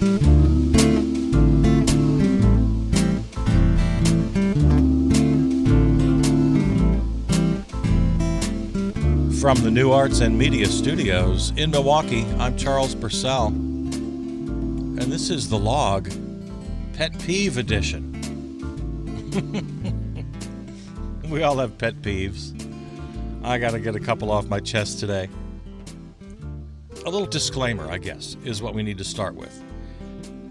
From the New Arts and Media Studios in Milwaukee, I'm Charles Purcell, and this is The Log, Pet Peeve Edition. We all have pet peeves. I gotta get a couple off my chest today. A little disclaimer, I guess, is what we need to start with.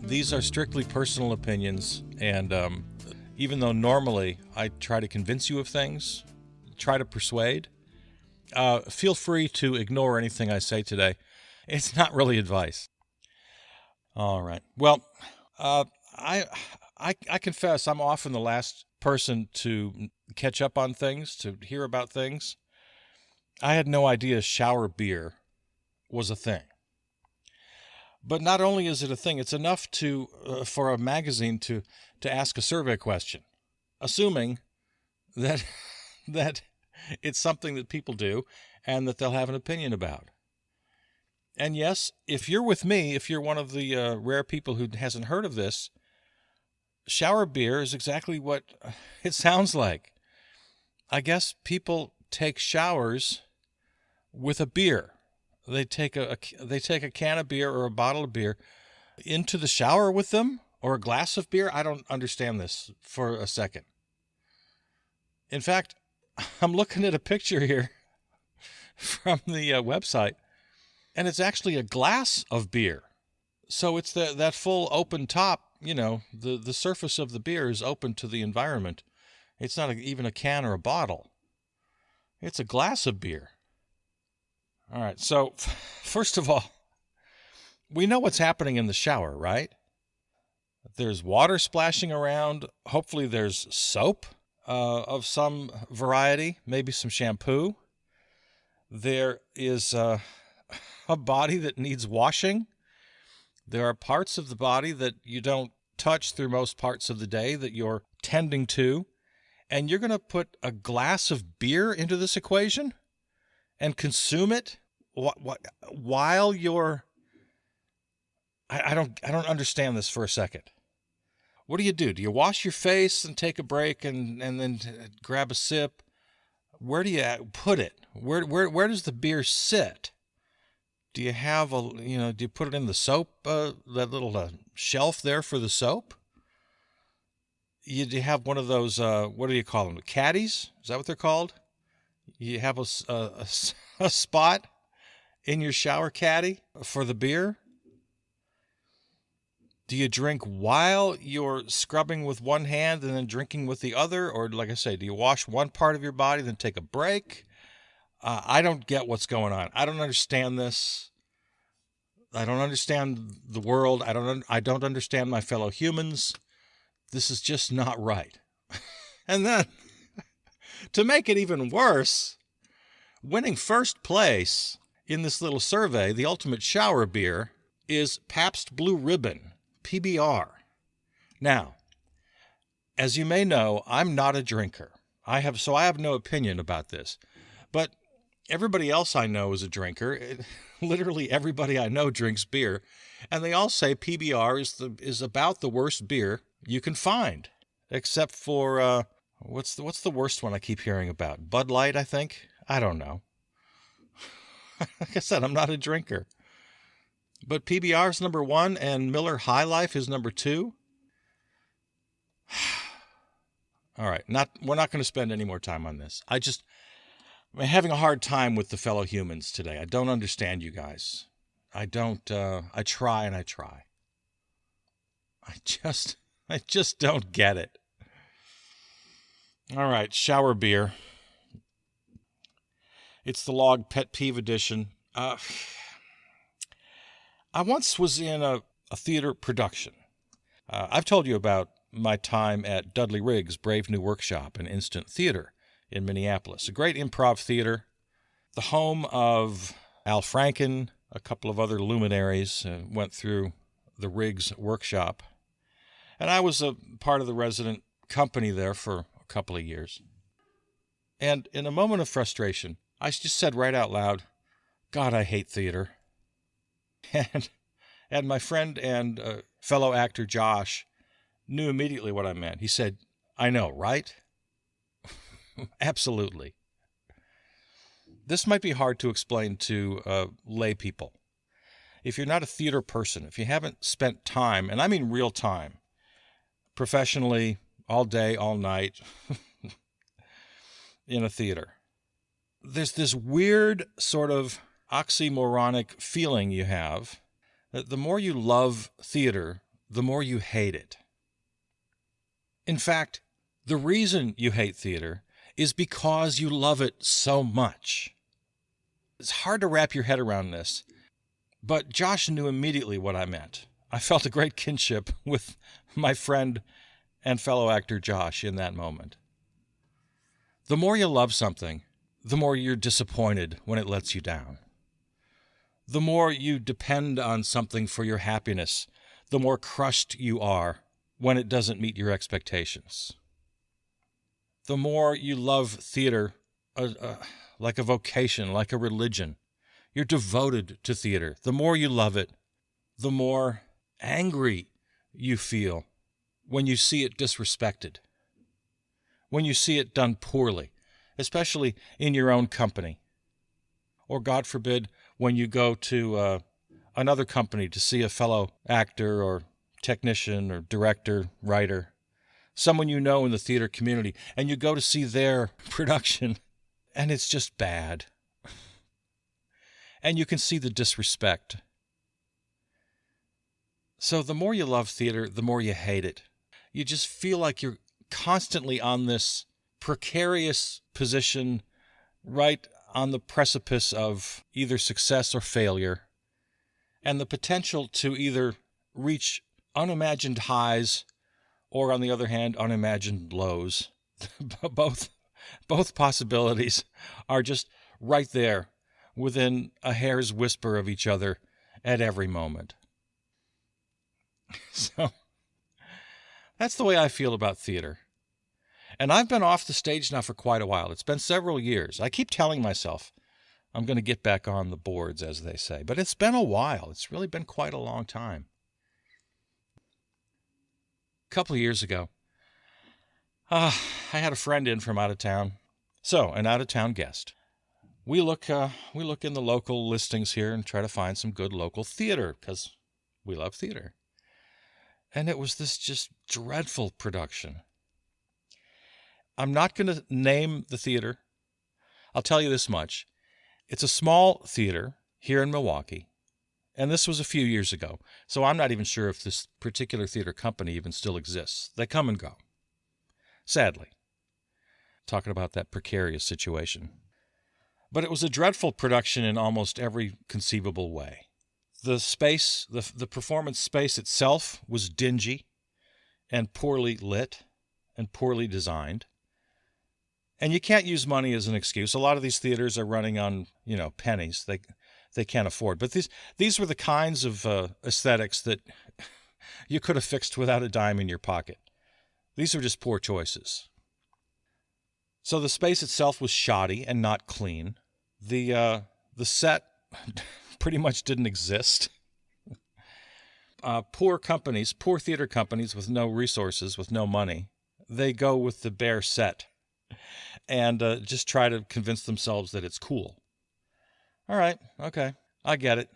These are strictly personal opinions, and even though normally I try to convince you of things, try to persuade, feel free to ignore anything I say today. It's not really advice. All right. Well, I confess I'm often the last person to catch up on things, to hear about things. I had no idea shower beer was a thing. But not only is it a thing, it's enough to for a magazine to ask a survey question, assuming that it's something that people do and that they'll have an opinion about. And yes, if you're with me, if you're one of the rare people who hasn't heard of this, shower beer is exactly what it sounds like. I guess people take showers with a beer. They take a can of beer or a bottle of beer into the shower with them, or a glass of beer. I don't understand this for a second. In fact, I'm looking at a picture here from the website, and it's actually a glass of beer. So it's that full open top, the surface of the beer is open to the environment. It's not even a can or a bottle. It's a glass of beer. All right, so first of all, we know what's happening in the shower, right? There's water splashing around. Hopefully there's soap of some variety, maybe some shampoo. There is a body that needs washing. There are parts of the body that you don't touch through most parts of the day that you're tending to. And you're going to put a glass of beer into this equation and consume it while you're... I don't understand this for a second. What do? Do you wash your face and take a break and then grab a sip? Where do you put it? Where does the beer sit? Do you have do you put it in the soap, that little shelf there for the soap? Do you have one of those, what do you call them? Caddies? Is that what they're called? You have a spot in your shower caddy for the beer? Do you drink while you're scrubbing with one hand and then drinking with the other? Or, like I say, do you wash one part of your body, then take a break? I don't get what's going on. I don't understand this. I don't understand the world. I don't understand my fellow humans. This is just not right. And then, to make it even worse, winning first place in this little survey, the ultimate shower beer, is Pabst Blue Ribbon. PBR. Now, as you may know, I'm not a drinker. I have no opinion about this. But everybody else I know is a drinker. Literally everybody I know drinks beer, and they all say PBR is about the worst beer you can find, except for what's the worst one I keep hearing about? Bud Light, I think. I don't know. Like I said, I'm not a drinker. But PBR is number 1, and Miller High Life is number 2. All right, we're not going to spend any more time on this. I'm having a hard time with the fellow humans today. I don't understand you guys. I try and I try. I just don't get it. All right, shower beer. It's the Log Pet Peeve Edition. I once was in a theater production. I've told you about my time at Dudley Riggs' Brave New Workshop and Instant Theater in Minneapolis, a great improv theater, the home of Al Franken. A couple of other luminaries went through the Riggs workshop, and I was a part of the resident company there for a couple of years. And in a moment of frustration, I just said right out loud, God, I hate theater. And my friend and fellow actor Josh knew immediately what I meant. He said, "I know, right?" Absolutely. This might be hard to explain to lay people. If you're not a theater person, if you haven't spent time, and I mean real time, professionally, all day, all night, in a theater, there's this weird sort of oxymoronic feeling you have that the more you love theater, the more you hate it. In fact, the reason you hate theater is because you love it so much. It's hard to wrap your head around this, but Josh knew immediately what I meant. I felt a great kinship with my friend and fellow actor Josh in that moment. The more you love something, the more you're disappointed when it lets you down. The more you depend on something for your happiness, the more crushed you are when it doesn't meet your expectations. The more you love theater like a vocation, like a religion, you're devoted to theater. The more you love it, the more angry you feel when you see it disrespected, when you see it done poorly, especially in your own company. Or, God forbid, when you go to another company to see a fellow actor or technician or director, writer, someone you know in the theater community, and you go to see their production, and it's just bad. And you can see the disrespect. So the more you love theater, the more you hate it. You just feel like you're constantly on this precarious position, right on the precipice of either success or failure, and the potential to either reach unimagined highs or, on the other hand, unimagined lows. Both possibilities are just right there within a hair's whisper of each other at every moment. So that's the way I feel about theater. And I've been off the stage now for quite a while. It's been several years. I keep telling myself I'm going to get back on the boards, as they say. But it's been a while. It's really been quite a long time. A couple of years ago, I had a friend in from out of town. So, an out-of-town guest. We look in the local listings here and try to find some good local theater, because we love theater. And it was this just dreadful production. I'm not going to name the theater. I'll tell you this much. It's a small theater here in Milwaukee, and this was a few years ago, so I'm not even sure if this particular theater company even still exists. They come and go, sadly. Talking about that precarious situation. But it was a dreadful production in almost every conceivable way. The space, the performance space itself was dingy and poorly lit and poorly designed. And you can't use money as an excuse. A lot of these theaters are running on, pennies. They can't afford. But these were the kinds of aesthetics that you could have fixed without a dime in your pocket. These were just poor choices. So the space itself was shoddy and not clean. The set pretty much didn't exist. Poor theater companies with no resources, with no money, they go with the bare set and just try to convince themselves that it's cool. All right, okay, I get it.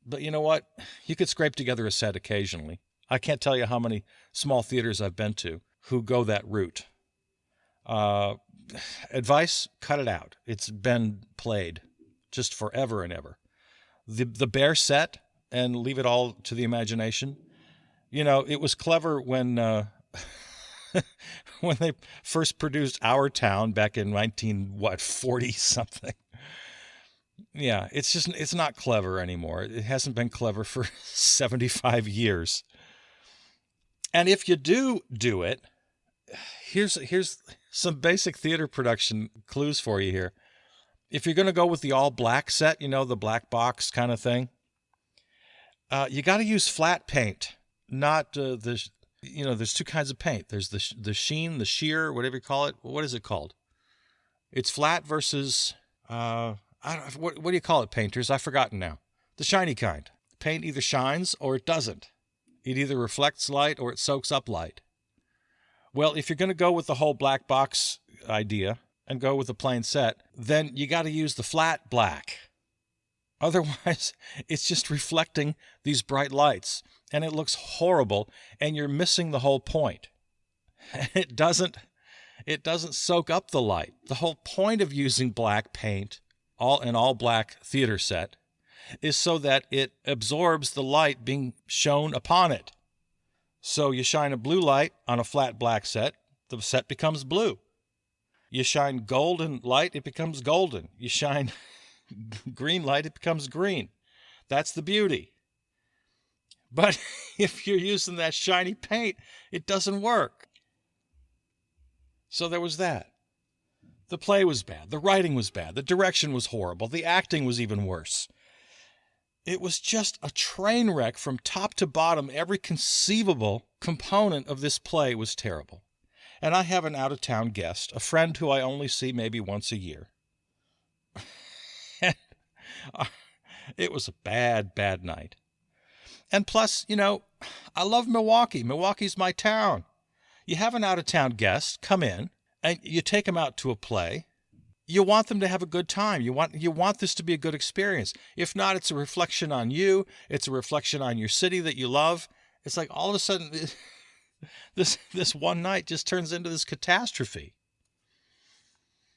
But you know what? You could scrape together a set occasionally. I can't tell you how many small theaters I've been to who go that route. Advice, cut it out. It's been played just forever and ever. The bare set and leave it all to the imagination. It was clever when when they first produced Our Town back in 1940 something. Yeah, it's not clever anymore. It hasn't been clever for 75 years. And if you do it, here's some basic theater production clues for you here. If you're going to go with the all black set, the black box kind of thing, you got to use flat paint, not there's two kinds of paint. There's the sheen, the sheer, whatever you call it. What is it called? It's flat versus what do you call it, painters? I've forgotten now. The shiny kind. paint either shines or it doesn't. It either reflects light or it soaks up light. Well, if you're going to go with the whole black box idea and go with a plain set, then you got to use the flat black. Otherwise, it's just reflecting these bright lights, and it looks horrible, and you're missing the whole point. It doesn't soak up the light. The whole point of using black paint, an all-black theater set, is so that it absorbs the light being shown upon it. So you shine a blue light on a flat black set, the set becomes blue. You shine golden light, it becomes golden. You shine green light, it becomes green. That's the beauty. But if you're using that shiny paint, it doesn't work. So there was that. The play was bad. The writing was bad. The direction was horrible. The acting was even worse. It was just a train wreck from top to bottom. Every conceivable component of this play was terrible. And I have an out-of-town guest, a friend who I only see maybe once a year. It was a bad, bad night. And plus, I love Milwaukee. Milwaukee's my town. You have an out-of-town guest come in, and you take them out to a play. You want them to have a good time. You want this to be a good experience. If not, it's a reflection on you. It's a reflection on your city that you love. It's like all of a sudden, this one night just turns into this catastrophe.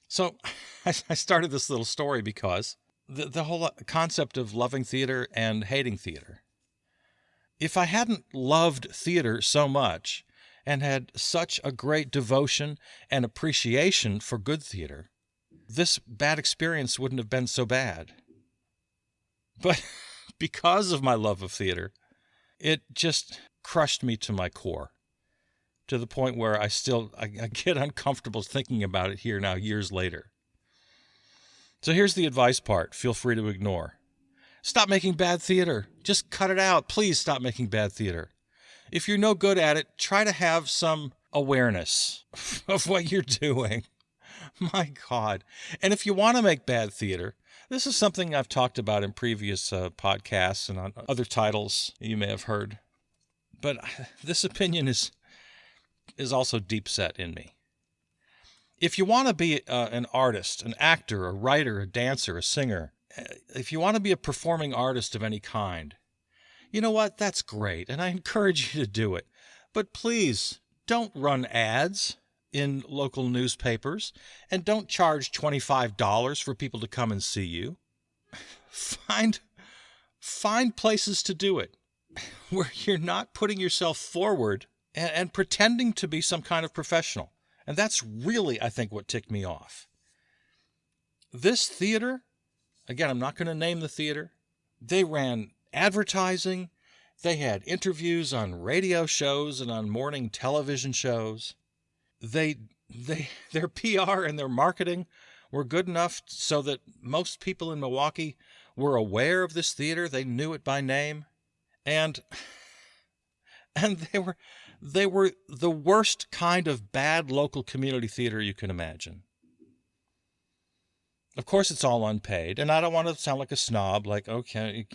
So I started this little story because the whole concept of loving theater and hating theater. If I hadn't loved theater so much and had such a great devotion and appreciation for good theater, this bad experience wouldn't have been so bad. But because of my love of theater, it just crushed me to my core, to the point where I get uncomfortable thinking about it here now, years later. So here's the advice part. Feel free to ignore. Stop making bad theater. Just cut it out. Please stop making bad theater. If you're no good at it, try to have some awareness of what you're doing. My God. And if you want to make bad theater, this is something I've talked about in previous podcasts and on other titles you may have heard. But this opinion is also deep set in me. If you want to be an artist, an actor, a writer, a dancer, a singer, if you want to be a performing artist of any kind, you know what? That's great, and I encourage you to do it. But please, don't run ads in local newspapers, and don't charge $25 for people to come and see you. Find places to do it where you're not putting yourself forward and pretending to be some kind of professional. And that's really, I think, what ticked me off. This theater, again, I'm not going to name the theater, they ran advertising, they had interviews on radio shows and on morning television shows. Their PR and their marketing were good enough so that most people in Milwaukee were aware of this theater. They knew it by name. And they were the worst kind of bad local community theater you can imagine. Of course, it's all unpaid, and I don't want to sound like a snob, like, okay,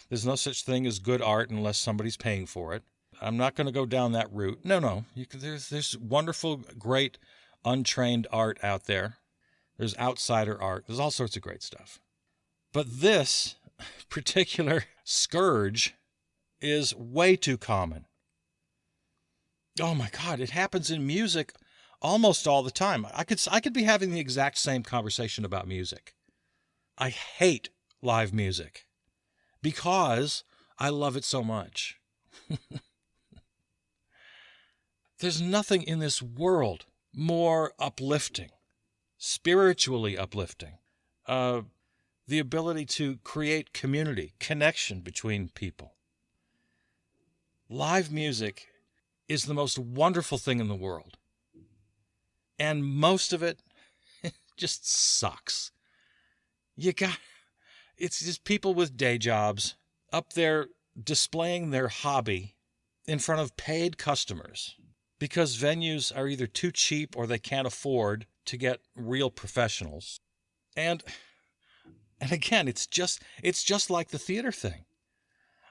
there's no such thing as good art unless somebody's paying for it. I'm not going to go down that route. No. There's wonderful, great, untrained art out there. There's outsider art. There's all sorts of great stuff. But this particular scourge is way too common. Oh my God, it happens in music almost all the time. I could be having the exact same conversation about music. I hate live music because I love it so much. There's nothing in this world more uplifting, spiritually uplifting. The ability to create community, connection between people. Live music is the most wonderful thing in the world. And most of it just sucks. It's just people with day jobs up there displaying their hobby in front of paid customers because venues are either too cheap or they can't afford to get real professionals. And again, it's just like the theater thing.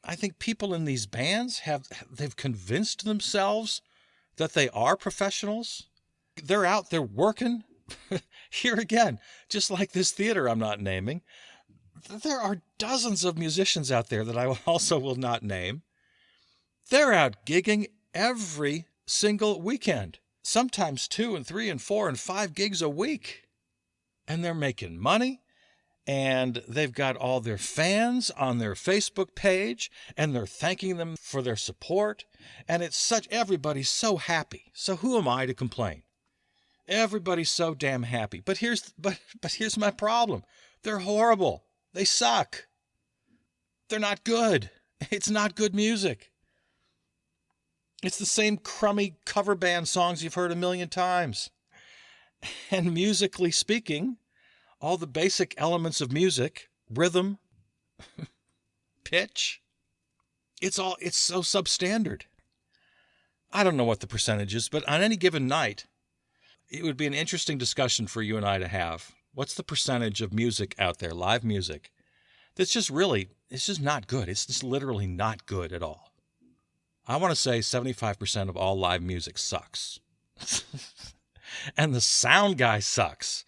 I think people in these bands they've convinced themselves that they are professionals. They're out there working. Here again, just like this theater I'm not naming, there are dozens of musicians out there that I also will not name. They're out gigging every single weekend, sometimes 2 and 3 and 4 and 5 gigs a week. And they're making money, and they've got all their fans on their Facebook page, and they're thanking them for their support. And everybody's so happy. So who am I to complain? Everybody's so damn happy. But here's my problem. They're horrible. They suck. They're not good. It's not good music. It's the same crummy cover band songs you've heard a million times. And musically speaking, all the basic elements of music, rhythm, pitch, it's so substandard. I don't know what the percentage is, but on any given night, it would be an interesting discussion for you and I to have. What's the percentage of music out there, live music, it's just not good. It's just literally not good at all. I want to say 75% of all live music sucks. And the sound guy sucks.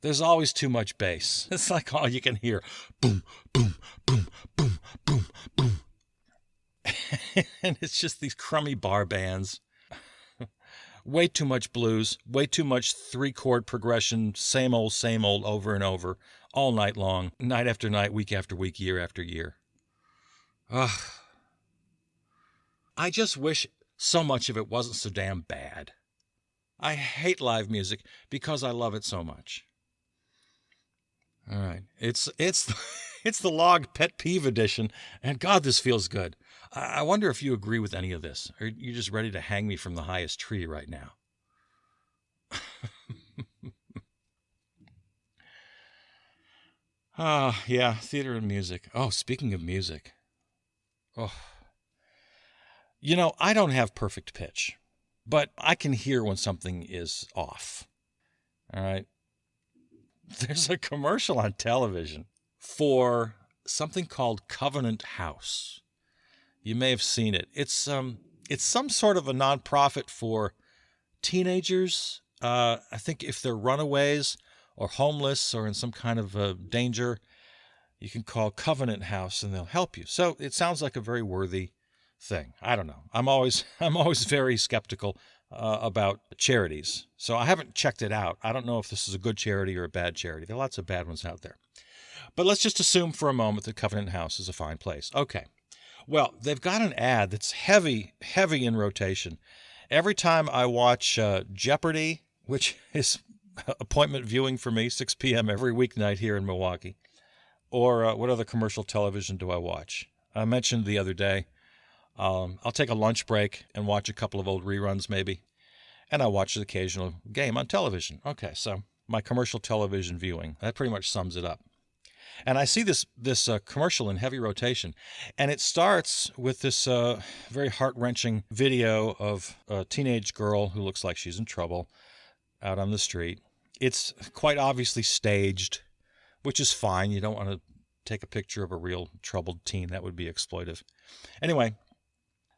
There's always too much bass. It's like all you can hear. Boom, boom, boom, boom, boom, boom. And it's just these crummy bar bands. Way too much blues, way too much 3-chord progression, same old, over and over, all night long, night after night, week after week, year after year. Ugh. I just wish so much of it wasn't so damn bad. I hate live music because I love it so much. All right, it's the log pet peeve edition, and God, this feels good. I wonder if you agree with any of this. Or are you just ready to hang me from the highest tree right now? Yeah, theater and music. Oh, speaking of music. Oh. You know, I don't have perfect pitch, but I can hear when something is off. All right. There's a commercial on television for something called Covenant House. You may have seen it. It's some sort of a nonprofit for teenagers. I think if they're runaways or homeless or in some kind of danger, you can call Covenant House and they'll help you. So it sounds like a very worthy thing. I don't know. I'm always very skeptical about charities. So I haven't checked it out. I don't know if this is a good charity or a bad charity. There are lots of bad ones out there. But let's just assume for a moment that Covenant House is a fine place. Okay. Well, they've got an ad that's heavy in rotation. Every time I watch Jeopardy, which is appointment viewing for me, 6 p.m. every weeknight here in Milwaukee, or what other commercial television do I watch? I mentioned the other day, I'll take a lunch break and watch a couple of old reruns maybe, and I watch the occasional game on television. Okay, so my commercial television viewing, that pretty much sums it up. And I see this commercial in heavy rotation, and it starts with this very heart-wrenching video of a teenage girl who looks like she's in trouble out on the street. It's quite obviously staged, which is fine. You don't want to take a picture of a real troubled teen. That would be exploitive. Anyway,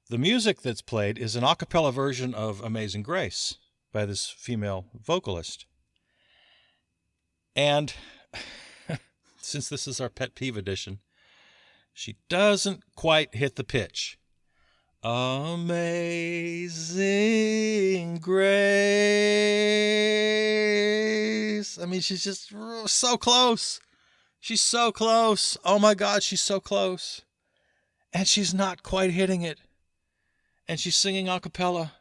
the music that's played is an a cappella version of Amazing Grace by this female vocalist. And since this is our pet peeve edition, she doesn't quite hit the pitch. Amazing Grace. I mean, she's just so close. She's so close. Oh my God, she's so close. And she's not quite hitting it. And she's singing a cappella.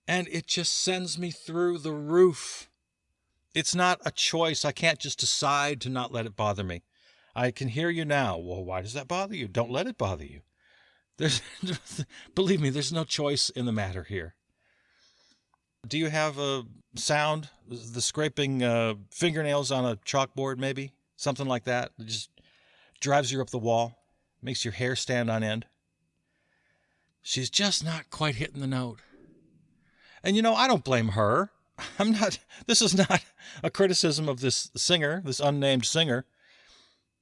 And it just sends me through the roof. It's not a choice. I can't just decide to not let it bother me. I can hear you now. Well, why does that bother you? Don't let it bother you. Believe me, there's no choice in the matter here. Do you have a sound? The scraping fingernails on a chalkboard, maybe? Something like that. It just drives you up the wall. Makes your hair stand on end. She's just not quite hitting the note. And you know, I don't blame her. This is not a criticism of this singer, this unnamed singer.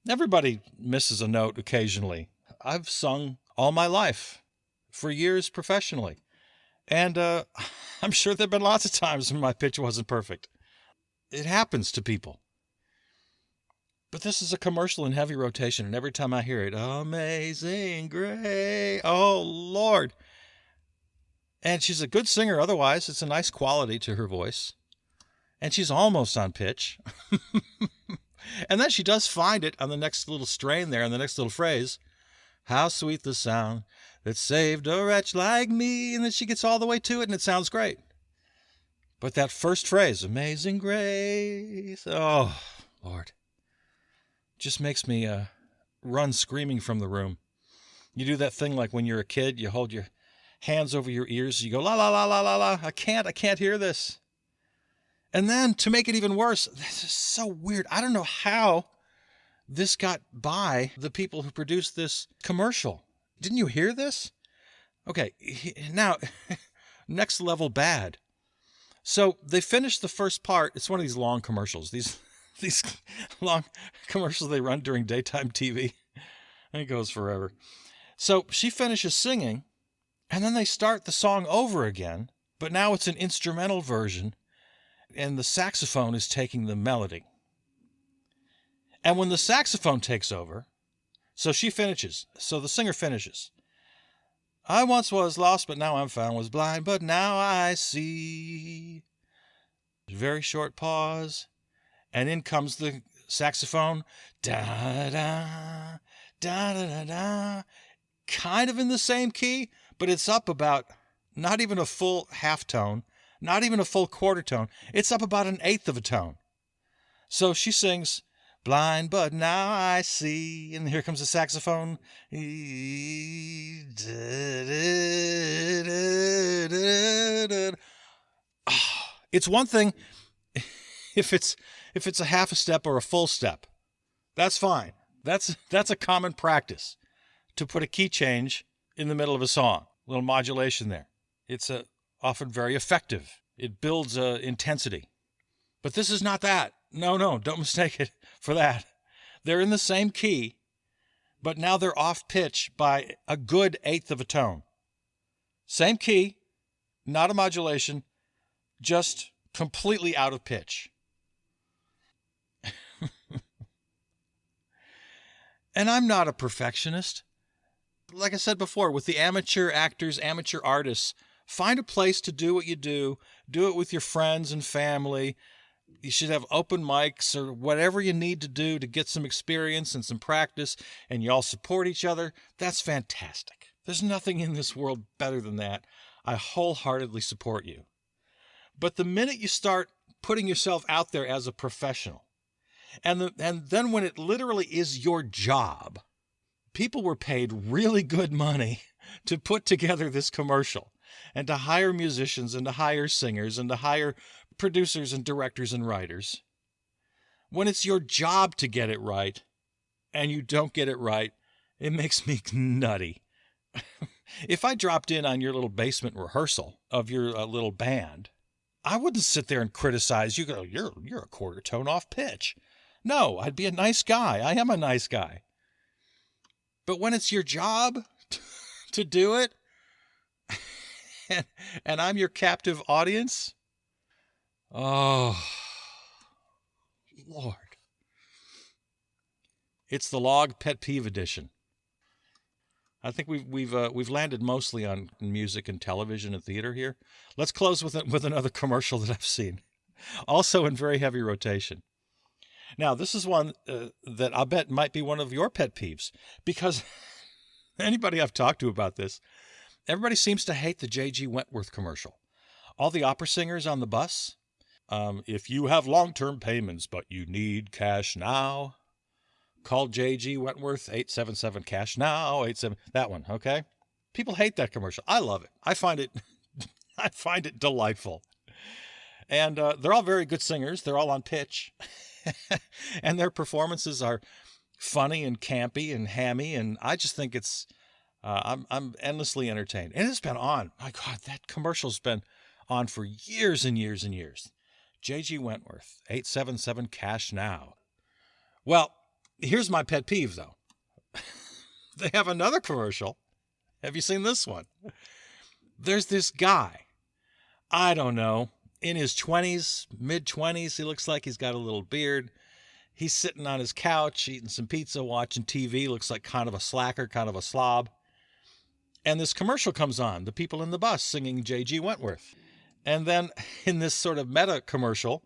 Everybody misses a note occasionally. I've sung all my life for years professionally. And I'm sure there have been lots of times when my pitch wasn't perfect. It happens to people. But this is a commercial in heavy rotation, and every time I hear it, Amazing Grace, oh, Lord. And she's a good singer otherwise. It's a nice quality to her voice. And she's almost on pitch. And then she does find it on the next little strain there, on the next little phrase. How sweet the sound that saved a wretch like me. And then she gets all the way to it, and it sounds great. But that first phrase, Amazing Grace, oh, Lord, just makes me run screaming from the room. You do that thing like when you're a kid, you hold your hands over your ears, you go, la, la, la, la, la, la, I can't hear this. And then to make it even worse, this is so weird. I don't know how this got by the people who produced this commercial. Didn't you hear this? Okay, now, next level bad. So they finished the first part. It's one of these long commercials. These long commercials they run during daytime TV. It goes forever. So she finishes singing, and then they start the song over again, but now it's an instrumental version, and the saxophone is taking the melody. And when the saxophone takes over, so she finishes, so the singer finishes. I once was lost, but now I'm found, was blind, but now I see. Very short pause. And in comes the saxophone. Da-da, da-da-da-da. Kind of in the same key, but it's up about not even a full half tone, not even a full quarter tone. It's up about an eighth of a tone. So she sings, blind, but now I see. And here comes the saxophone. It's one thing if it's a half a step or a full step. That's fine. That's a common practice, to put a key change in the middle of a song. A little modulation there. It's often very effective. It builds intensity. But this is not that. No, don't mistake it for that. They're in the same key, but now they're off pitch by a good eighth of a tone. Same key, not a modulation, just completely out of pitch. And I'm not a perfectionist. Like I said before, with the amateur actors, amateur artists, find a place to do what you do it with your friends and family. You should have open mics or whatever you need to do to get some experience and some practice, and you all support each other. That's fantastic. There's nothing in this world better than that. I wholeheartedly support you. But the minute you start putting yourself out there as a professional, and then when it literally is your job, people were paid really good money to put together this commercial and to hire musicians and to hire singers and to hire producers and directors and writers. When it's your job to get it right and you don't get it right, it makes me nutty. If I dropped in on your little basement rehearsal of your little band, I wouldn't sit there and criticize you. Go, you're a quarter tone off pitch. No, I'd be a nice guy. I am a nice guy. But when it's your job to do it, and I'm your captive audience, oh, Lord. It's the log pet peeve edition. I think we've landed mostly on music and television and theater here. Let's close with another commercial that I've seen, also in very heavy rotation. Now, this is one that I bet might be one of your pet peeves, because anybody I've talked to about this, everybody seems to hate the J.G. Wentworth commercial. All the opera singers on the bus, if you have long-term payments but you need cash now, call J.G. Wentworth, 877-CASH now, 87, that one, okay? People hate that commercial. I love it. I find it delightful. And they're all very good singers. They're all on pitch. And their performances are funny and campy and hammy, and I just think it's I'm endlessly entertained. And it's been on. My God, that commercial's been on for years and years and years. J.G. Wentworth, 877-CASH now. Well, here's my pet peeve, though. They have another commercial. Have you seen this one? There's this guy, I don't know, in his 20s, mid-20s. He looks like he's got a little beard. He's sitting on his couch, eating some pizza, watching TV. Looks like kind of a slacker, kind of a slob. And this commercial comes on, the people in the bus singing J.G. Wentworth. And then in this sort of meta commercial,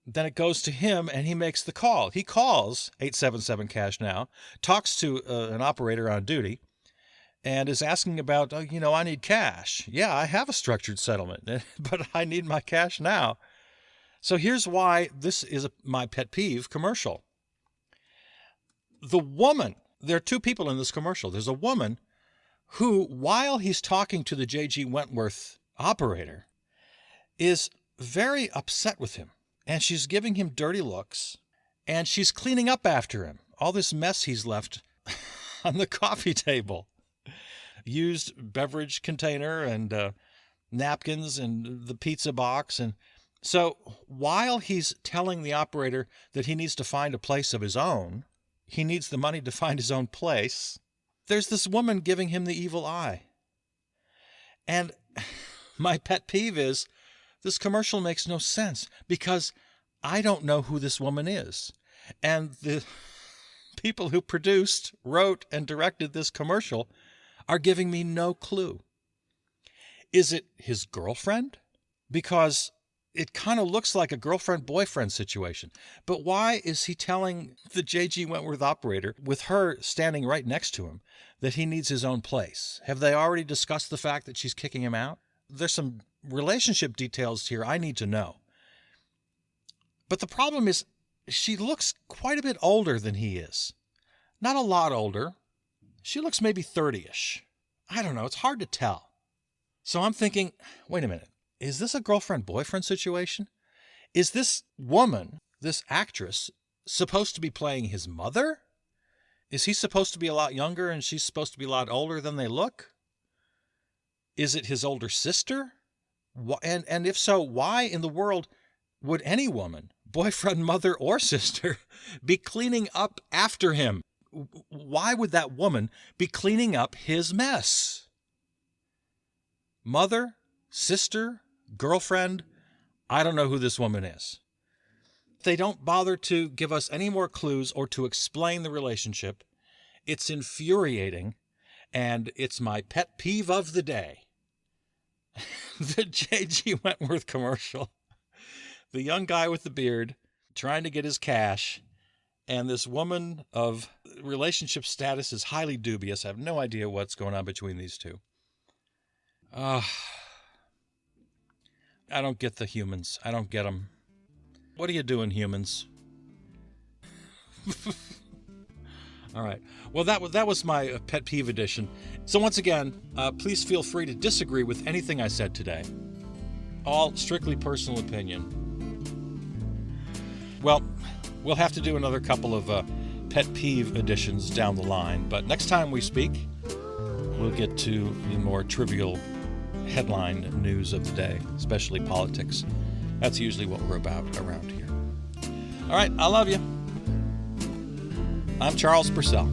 then it goes to him and he makes the call. He calls 877 Cash Now, talks to an operator on duty, and is asking about, I need cash. Yeah, I have a structured settlement, but I need my cash now. So here's why this is my pet peeve commercial. The woman, there are two people in this commercial. There's a woman who, while he's talking to the J.G. Wentworth operator, is very upset with him. And she's giving him dirty looks. And she's cleaning up after him. All this mess he's left on the coffee table. Used beverage container and napkins and the pizza box. And so while he's telling the operator that he needs to find a place of his own, he needs the money to find his own place, there's this woman giving him the evil eye. And my pet peeve is, this commercial makes no sense because I don't know who this woman is. And the people who produced, wrote, and directed this commercial are giving me no clue. Is it his girlfriend? Because it kind of looks like a girlfriend-boyfriend situation. But why is he telling the J.G. Wentworth operator, with her standing right next to him, that he needs his own place? Have they already discussed the fact that she's kicking him out? There's some relationship details here I need to know. But the problem is, she looks quite a bit older than he is. Not a lot older. She looks maybe 30-ish. I don't know. It's hard to tell. So I'm thinking, wait a minute. Is this a girlfriend-boyfriend situation? Is this woman, this actress, supposed to be playing his mother? Is he supposed to be a lot younger and she's supposed to be a lot older than they look? Is it his older sister? And if so, why in the world would any woman, boyfriend, mother, or sister, be cleaning up after him? Why would that woman be cleaning up his mess? Mother, sister, girlfriend, I don't know who this woman is. They don't bother to give us any more clues or to explain the relationship. It's infuriating, and it's my pet peeve of the day. The J.G. Wentworth commercial. The young guy with the beard trying to get his cash, and this woman of relationship status is highly dubious. I have no idea what's going on between these two. I don't get the humans. I don't get them. What are you doing, humans? All right. Well, that was my pet peeve edition. So once again, please feel free to disagree with anything I said today. All strictly personal opinion. Well, we'll have to do another couple of pet peeve editions down the line. But next time we speak, we'll get to the more trivial headline news of the day, especially politics. That's usually what we're about around here. All right, I love you. I'm Charles Purcell.